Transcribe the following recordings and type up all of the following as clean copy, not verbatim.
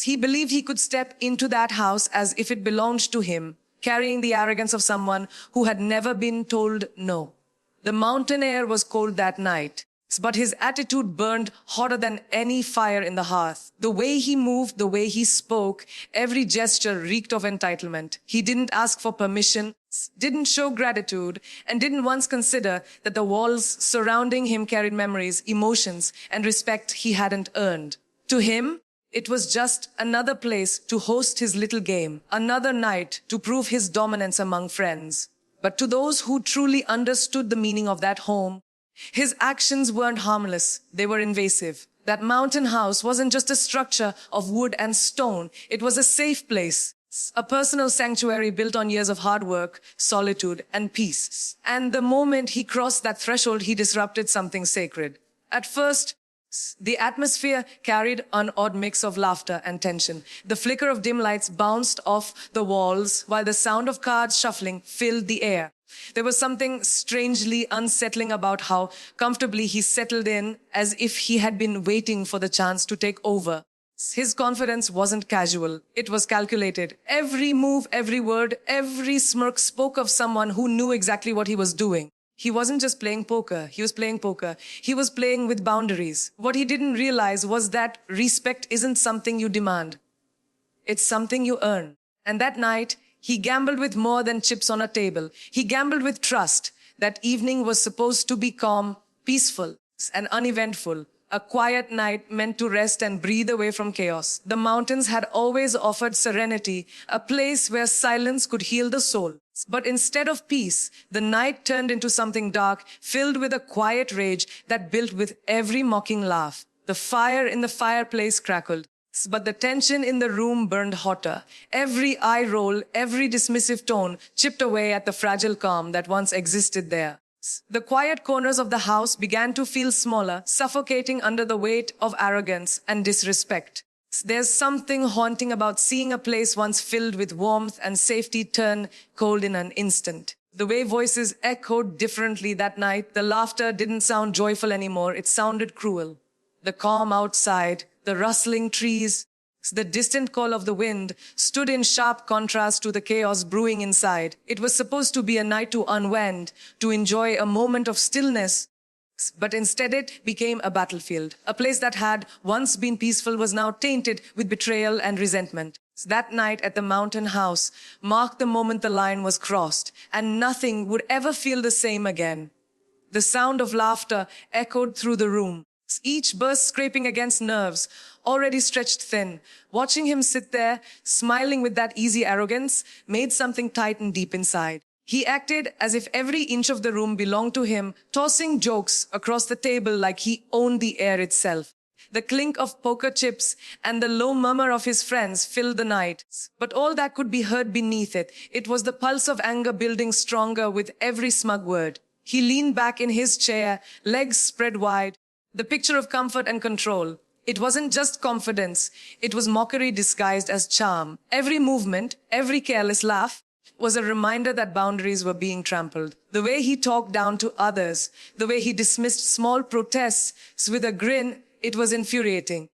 He believed he could step into that house as if it belonged to him, carrying the arrogance of someone who had never been told no. The mountain air was cold that night, but his attitude burned hotter than any fire in the hearth. The way he moved, the way he spoke, every gesture reeked of entitlement. He didn't ask for permission, didn't show gratitude, and didn't once consider that the walls surrounding him carried memories, emotions, and respect he hadn't earned. To him, it was just another place to host his little game, another night to prove his dominance among friends. But to those who truly understood the meaning of that home, his actions weren't harmless, they were invasive. That mountain house wasn't just a structure of wood and stone, it was a safe place, a personal sanctuary built on years of hard work, solitude, and peace. And the moment he crossed that threshold, he disrupted something sacred. At first, the atmosphere carried an odd mix of laughter and tension. The flicker of dim lights bounced off the walls, while the sound of cards shuffling filled the air. There was something strangely unsettling about how comfortably he settled in, as if he had been waiting for the chance to take over. His confidence wasn't casual. It was calculated. Every move, every word, every smirk spoke of someone who knew exactly what he was doing. He wasn't just playing poker. He was playing poker. He was playing with boundaries. What he didn't realize was that respect isn't something you demand. It's something you earn. And that night, he gambled with more than chips on a table. He gambled with trust. That evening was supposed to be calm, peaceful, and uneventful. A quiet night meant to rest and breathe away from chaos. The mountains had always offered serenity, a place where silence could heal the soul. But instead of peace, the night turned into something dark, filled with a quiet rage that built with every mocking laugh. The fire in the fireplace crackled, but the tension in the room burned hotter. Every eye roll, every dismissive tone chipped away at the fragile calm that once existed there. The quiet corners of the house began to feel smaller, suffocating under the weight of arrogance and disrespect. There's something haunting about seeing a place once filled with warmth and safety turn cold in an instant. The way voices echoed differently that night, the laughter didn't sound joyful anymore, it sounded cruel. The calm outside, the rustling trees, the distant call of the wind stood in sharp contrast to the chaos brewing inside. It was supposed to be a night to unwind, to enjoy a moment of stillness, but instead it became a battlefield. A place that had once been peaceful was now tainted with betrayal and resentment. That night at the mountain house marked the moment the line was crossed, and nothing would ever feel the same again. The sound of laughter echoed through the room, each burst scraping against nerves already stretched thin. Watching him sit there, smiling with that easy arrogance, made something tighten deep inside. He acted as if every inch of the room belonged to him, tossing jokes across the table like he owned the air itself. The clink of poker chips and the low murmur of his friends filled the night. But all that could be heard beneath it, it was the pulse of anger building stronger with every smug word. He leaned back in his chair, legs spread wide, the picture of comfort and control. It wasn't just confidence, it was mockery disguised as charm. Every movement, every careless laugh, was a reminder that boundaries were being trampled. The way he talked down to others, the way he dismissed small protests with a grin, it was infuriating.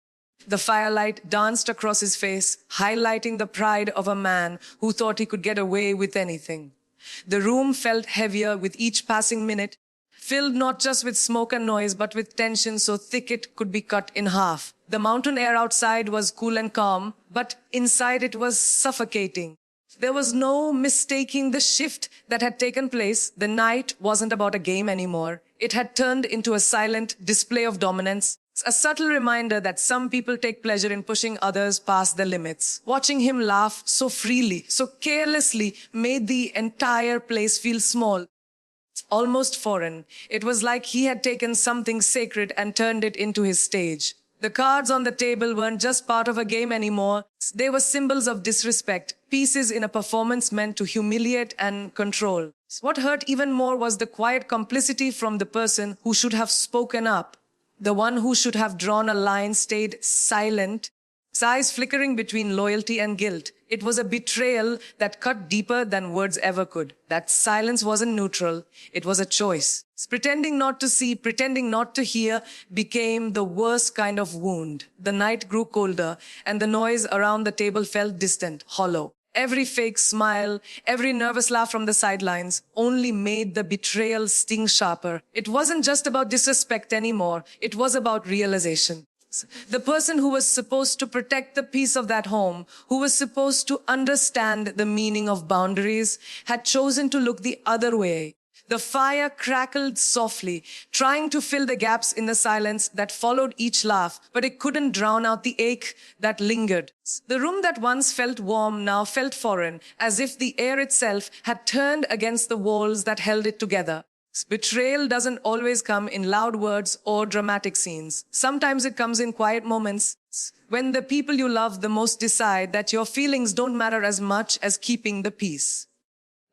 The firelight danced across his face, highlighting the pride of a man who thought he could get away with anything. The room felt heavier with each passing minute, filled not just with smoke and noise, but with tension so thick it could be cut in half. The mountain air outside was cool and calm, but inside it was suffocating. There was no mistaking the shift that had taken place. The night wasn't about a game anymore. It had turned into a silent display of dominance, a subtle reminder that some people take pleasure in pushing others past their limits. Watching him laugh so freely, so carelessly, made the entire place feel small, almost foreign. It was like he had taken something sacred and turned it into his stage. The cards on the table weren't just part of a game anymore. They were symbols of disrespect, pieces in a performance meant to humiliate and control. What hurt even more was the quiet complicity from the person who should have spoken up. The one who should have drawn a line stayed silent, eyes flickering between loyalty and guilt. It was a betrayal that cut deeper than words ever could. That silence wasn't neutral, it was a choice. Pretending not to see, pretending not to hear became the worst kind of wound. The night grew colder, and the noise around the table felt distant, hollow. Every fake smile, every nervous laugh from the sidelines only made the betrayal sting sharper. It wasn't just about disrespect anymore, it was about realization. The person who was supposed to protect the peace of that home, who was supposed to understand the meaning of boundaries, had chosen to look the other way. The fire crackled softly, trying to fill the gaps in the silence that followed each laugh, but it couldn't drown out the ache that lingered. The room that once felt warm now felt foreign, as if the air itself had turned against the walls that held it together. Betrayal doesn't always come in loud words or dramatic scenes. Sometimes it comes in quiet moments when the people you love the most decide that your feelings don't matter as much as keeping the peace.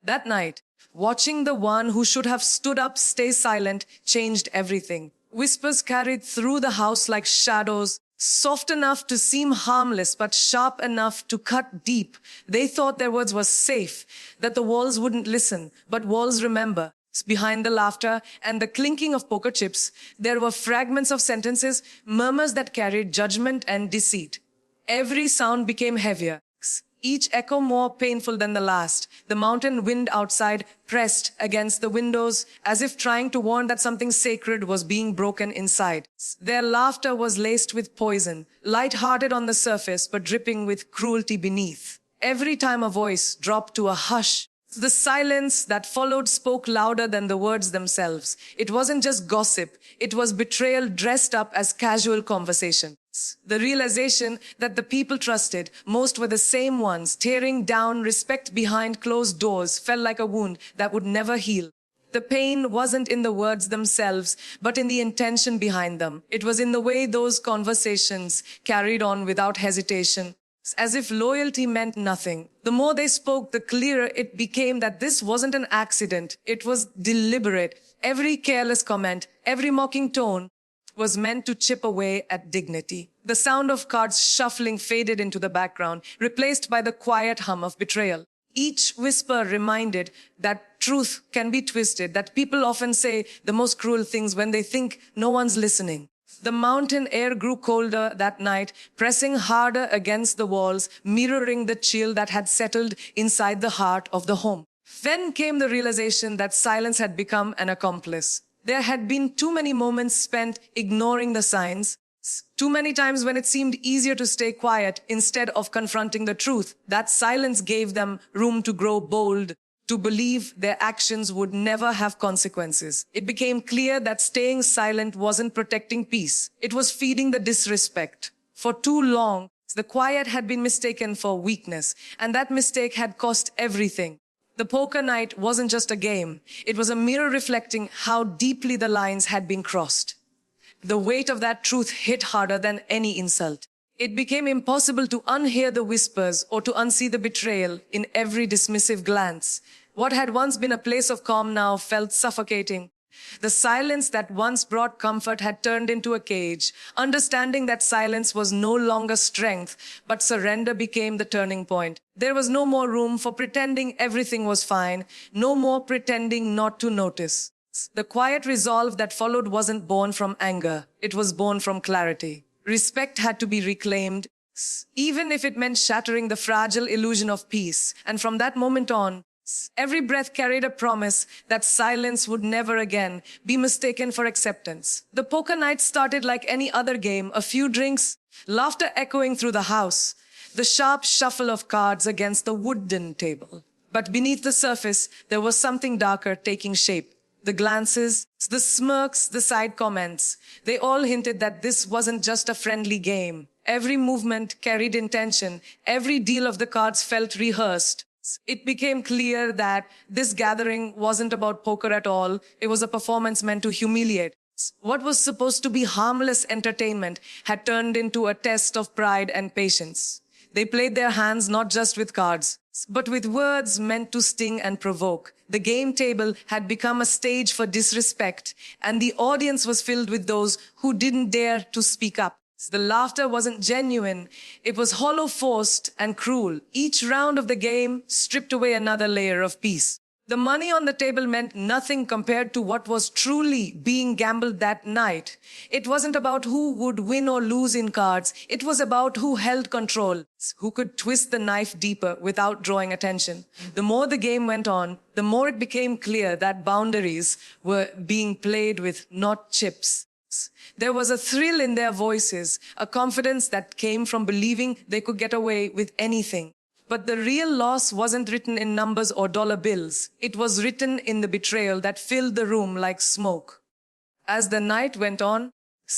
That night, watching the one who should have stood up stay silent changed everything. Whispers carried through the house like shadows, soft enough to seem harmless but sharp enough to cut deep. They thought their words were safe, that the walls wouldn't listen, but walls remember. Behind the laughter and the clinking of poker chips, there were fragments of sentences, murmurs that carried judgment and deceit. Every sound became heavier, each echo more painful than the last. The mountain wind outside pressed against the windows as if trying to warn that something sacred was being broken inside. Their laughter was laced with poison, light-hearted on the surface but dripping with cruelty beneath. Every time a voice dropped to a hush, the silence that followed spoke louder than the words themselves. It wasn't just gossip, it was betrayal dressed up as casual conversation. The realization that the people trusted most were the same ones, tearing down respect behind closed doors, felt like a wound that would never heal. The pain wasn't in the words themselves, but in the intention behind them. It was in the way those conversations carried on without hesitation, as if loyalty meant nothing. The more they spoke, the clearer it became that this wasn't an accident. It was deliberate. Every careless comment, every mocking tone was meant to chip away at dignity. The sound of cards shuffling faded into the background, replaced by the quiet hum of betrayal. Each whisper reminded that truth can be twisted, that people often say the most cruel things when they think no one's listening. The mountain air grew colder that night, pressing harder against the walls, mirroring the chill that had settled inside the heart of the home. Then came the realization that silence had become an accomplice. There had been too many moments spent ignoring the signs, too many times when it seemed easier to stay quiet instead of confronting the truth. That silence gave them room to grow bold, to believe their actions would never have consequences. It became clear that staying silent wasn't protecting peace. It was feeding the disrespect. For too long, the quiet had been mistaken for weakness, and that mistake had cost everything. The poker night wasn't just a game. It was a mirror reflecting how deeply the lines had been crossed. The weight of that truth hit harder than any insult. It became impossible to unhear the whispers or to unsee the betrayal in every dismissive glance. What had once been a place of calm now felt suffocating. The silence that once brought comfort had turned into a cage. Understanding that silence was no longer strength, but surrender became the turning point. There was no more room for pretending everything was fine, no more pretending not to notice. The quiet resolve that followed wasn't born from anger. It was born from clarity. Respect had to be reclaimed, even if it meant shattering the fragile illusion of peace. And from that moment on, every breath carried a promise that silence would never again be mistaken for acceptance. The poker night started like any other game, a few drinks, laughter echoing through the house, the sharp shuffle of cards against the wooden table. But beneath the surface, there was something darker taking shape. The glances, the smirks, the side comments, they all hinted that this wasn't just a friendly game. Every movement carried intention. Every deal of the cards felt rehearsed. It became clear that this gathering wasn't about poker at all. It was a performance meant to humiliate. What was supposed to be harmless entertainment had turned into a test of pride and patience. They played their hands not just with cards, but with words meant to sting and provoke. The game table had become a stage for disrespect, and the audience was filled with those who didn't dare to speak up. The laughter wasn't genuine. It was hollow, forced, and cruel. Each round of the game stripped away another layer of peace. The money on the table meant nothing compared to what was truly being gambled that night. It wasn't about who would win or lose in cards. It was about who held control, who could twist the knife deeper without drawing attention. The more the game went on, the more it became clear that boundaries were being played with, not chips. There was a thrill in their voices, a confidence that came from believing they could get away with anything. But the real loss wasn't written in numbers or dollar bills. It was written in the betrayal that filled the room like smoke. As the night went on,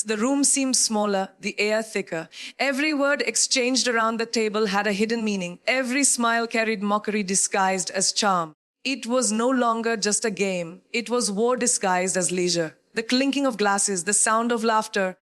the room seemed smaller, the air thicker. Every word exchanged around the table had a hidden meaning. Every smile carried mockery disguised as charm. It was no longer just a game. It was war disguised as leisure. The clinking of glasses, the sound of laughter,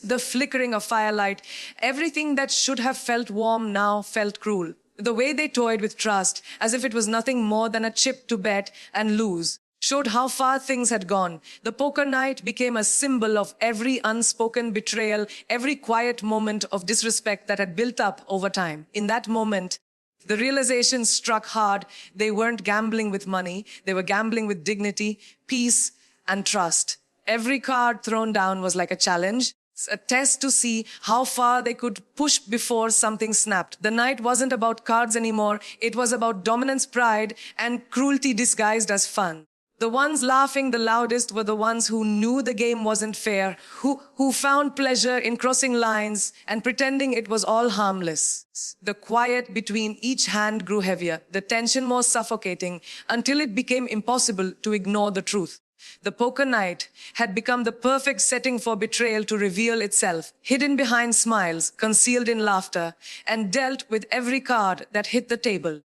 the flickering of firelight, everything that should have felt warm now felt cruel. The way they toyed with trust, as if it was nothing more than a chip to bet and lose, showed how far things had gone. The poker night became a symbol of every unspoken betrayal, every quiet moment of disrespect that had built up over time. In that moment, the realization struck hard. They weren't gambling with money. They were gambling with dignity, peace, and trust. Every card thrown down was like a challenge, a test to see how far they could push before something snapped. The night wasn't about cards anymore. It was about dominance, pride, and cruelty disguised as fun. The ones laughing the loudest were the ones who knew the game wasn't fair, who found pleasure in crossing lines and pretending it was all harmless. The quiet between each hand grew heavier, the tension more suffocating, until it became impossible to ignore the truth. The poker night had become the perfect setting for betrayal to reveal itself, hidden behind smiles, concealed in laughter, and dealt with every card that hit the table.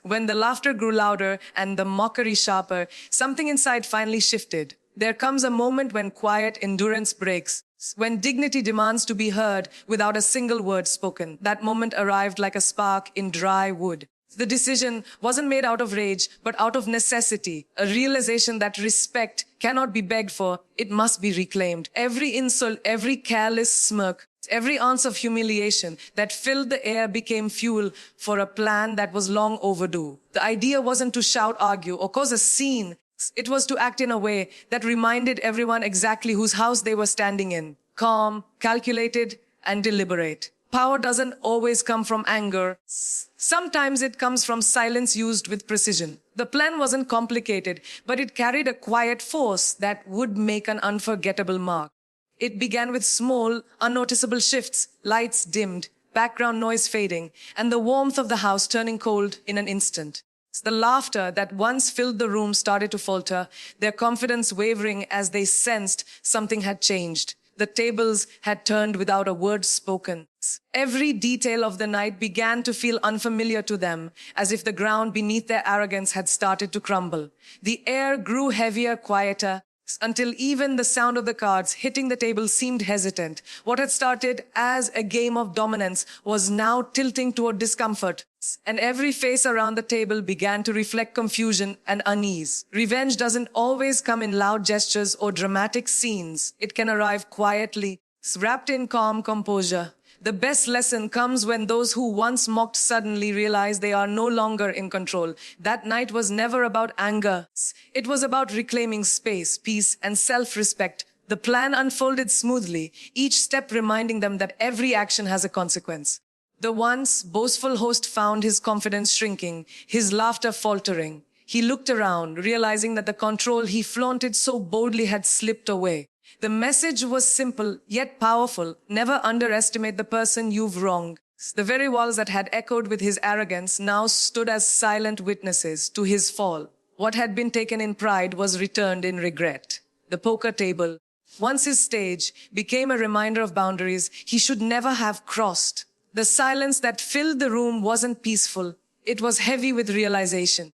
When the laughter grew louder and the mockery sharper, something inside finally shifted. There comes a moment when quiet endurance breaks, when dignity demands to be heard without a single word spoken. That moment arrived like a spark in dry wood. The decision wasn't made out of rage, but out of necessity, a realization that respect cannot be begged for, it must be reclaimed. Every insult, every careless smirk, every ounce of humiliation that filled the air became fuel for a plan that was long overdue. The idea wasn't to shout, argue, or cause a scene. It was to act in a way that reminded everyone exactly whose house they were standing in. Calm, calculated, and deliberate. Power doesn't always come from anger. Sometimes it comes from silence used with precision. The plan wasn't complicated, but it carried a quiet force that would make an unforgettable mark. It began with small, unnoticeable shifts, lights dimmed, background noise fading, and the warmth of the house turning cold in an instant. The laughter that once filled the room started to falter, their confidence wavering as they sensed something had changed. The tables had turned without a word spoken. Every detail of the night began to feel unfamiliar to them, as if the ground beneath their arrogance had started to crumble. The air grew heavier, quieter, until even the sound of the cards hitting the table seemed hesitant. What had started as a game of dominance was now tilting toward discomfort, and every face around the table began to reflect confusion and unease. Revenge doesn't always come in loud gestures or dramatic scenes. It can arrive quietly, wrapped in calm composure. The best lesson comes when those who once mocked suddenly realize they are no longer in control. That night was never about anger. It was about reclaiming space, peace, and self-respect. The plan unfolded smoothly, each step reminding them that every action has a consequence. The once boastful host found his confidence shrinking, his laughter faltering. He looked around, realizing that the control he flaunted so boldly had slipped away. The message was simple, yet powerful. Never underestimate the person you've wronged. The very walls that had echoed with his arrogance now stood as silent witnesses to his fall. What had been taken in pride was returned in regret. The poker table, once his stage, became a reminder of boundaries he should never have crossed. The silence that filled the room wasn't peaceful. It was heavy with realization.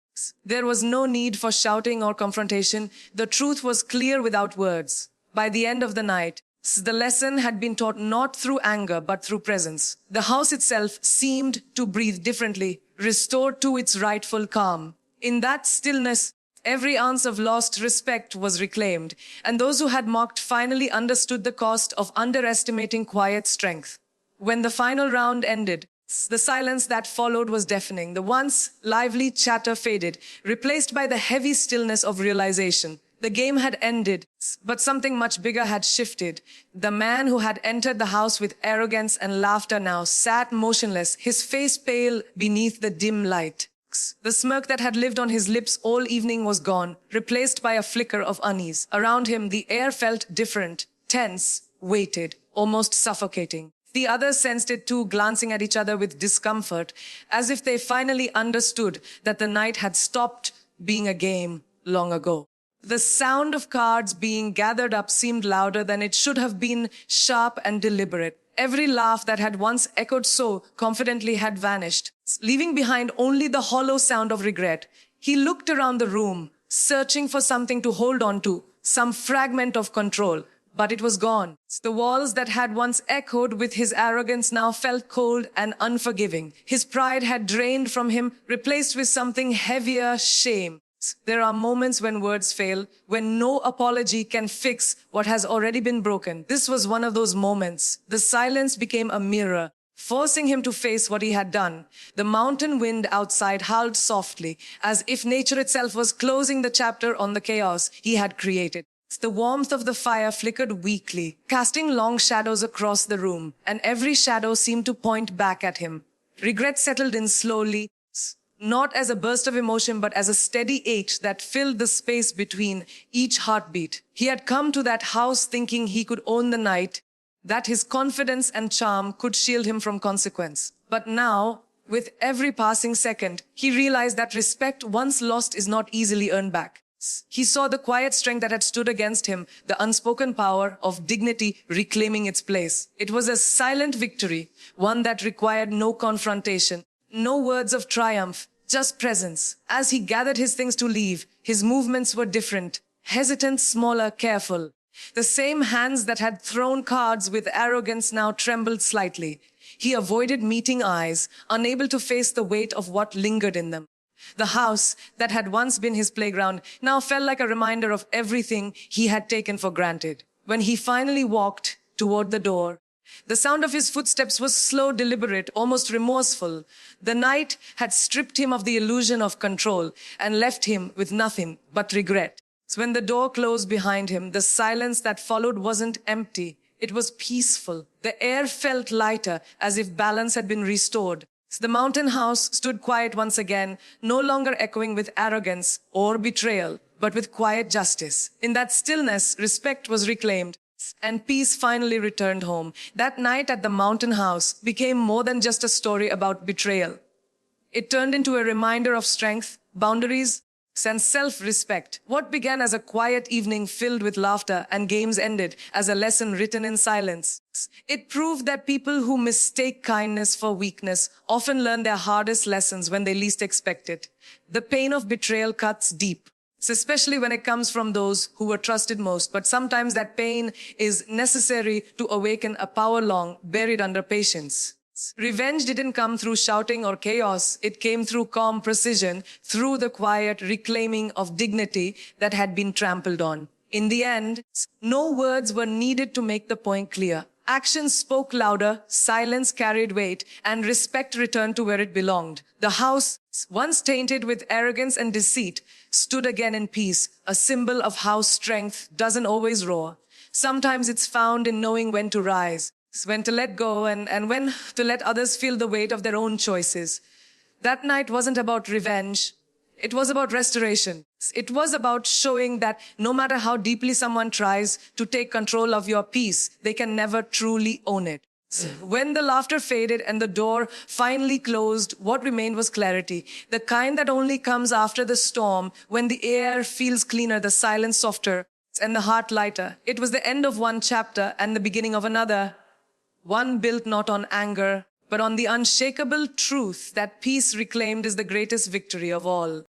There was no need for shouting or confrontation. The truth was clear without words. By the end of the night, the lesson had been taught not through anger, but through presence. The house itself seemed to breathe differently, restored to its rightful calm. In that stillness, Every ounce of lost respect was reclaimed, and those who had mocked finally understood the cost of underestimating quiet strength. When the final round ended, the silence that followed was deafening. The once lively chatter faded, replaced by the heavy stillness of realization. The game had ended, but something much bigger had shifted. The man who had entered the house with arrogance and laughter now sat motionless, his face pale beneath the dim light. The smirk that had lived on his lips all evening was gone, replaced by a flicker of unease. Around him, the air felt different, tense, weighted, almost suffocating. The others sensed it too, glancing at each other with discomfort, as if they finally understood that the night had stopped being a game long ago. The sound of cards being gathered up seemed louder than it should have been, sharp and deliberate. Every laugh that had once echoed so confidently had vanished, leaving behind only the hollow sound of regret. He looked around the room, searching for something to hold on to, some fragment of control, but it was gone. The walls that had once echoed with his arrogance now felt cold and unforgiving. His pride had drained from him, replaced with something heavier, shame. There are moments when words fail, when no apology can fix what has already been broken. This was one of those moments. The silence became a mirror, forcing him to face what he had done. The mountain wind outside howled softly, as if nature itself was closing the chapter on the chaos he had created. The warmth of the fire flickered weakly, casting long shadows across the room, and every shadow seemed to point back at him. Regret settled in slowly, not as a burst of emotion, but as a steady ache that filled the space between each heartbeat. He had come to that house thinking he could own the night, that his confidence and charm could shield him from consequence. But now, with every passing second, he realized that respect once lost is not easily earned back. He saw the quiet strength that had stood against him, the unspoken power of dignity reclaiming its place. It was a silent victory, one that required no confrontation, no words of triumph, just presence. As he gathered his things to leave, his movements were different, hesitant, smaller, careful. The same hands that had thrown cards with arrogance now trembled slightly. He avoided meeting eyes, unable to face the weight of what lingered in them. The house that had once been his playground now felt like a reminder of everything he had taken for granted. When he finally walked toward the door, the sound of his footsteps was slow, deliberate, almost remorseful. The night had stripped him of the illusion of control and left him with nothing but regret. So when the door closed behind him, the silence that followed wasn't empty. It was peaceful. The air felt lighter, as if balance had been restored. The mountain house stood quiet once again, no longer echoing with arrogance or betrayal, but with quiet justice. In that stillness, respect was reclaimed, and peace finally returned home. That night at the mountain house became more than just a story about betrayal. It turned into a reminder of strength, boundaries, and self-respect. What began as a quiet evening filled with laughter and games ended as a lesson written in silence. It proved that people who mistake kindness for weakness often learn their hardest lessons when they least expect it. The pain of betrayal cuts deep, especially when it comes from those who were trusted most. But sometimes that pain is necessary to awaken a power long buried under patience. Revenge didn't come through shouting or chaos. It came through calm precision, through the quiet reclaiming of dignity that had been trampled on. In the end, no words were needed to make the point clear. Actions spoke louder, silence carried weight, and respect returned to where it belonged. The house, once tainted with arrogance and deceit, stood again in peace, a symbol of how strength doesn't always roar. Sometimes it's found in knowing when to rise, when to let go, and when to let others feel the weight of their own choices. That night wasn't about revenge. It was about restoration. It was about showing that no matter how deeply someone tries to take control of your peace, they can never truly own it. When the laughter faded and the door finally closed, what remained was clarity. The kind that only comes after the storm, when the air feels cleaner, the silence softer, and the heart lighter. It was the end of one chapter and the beginning of another. One built not on anger, but on the unshakable truth that peace reclaimed is the greatest victory of all.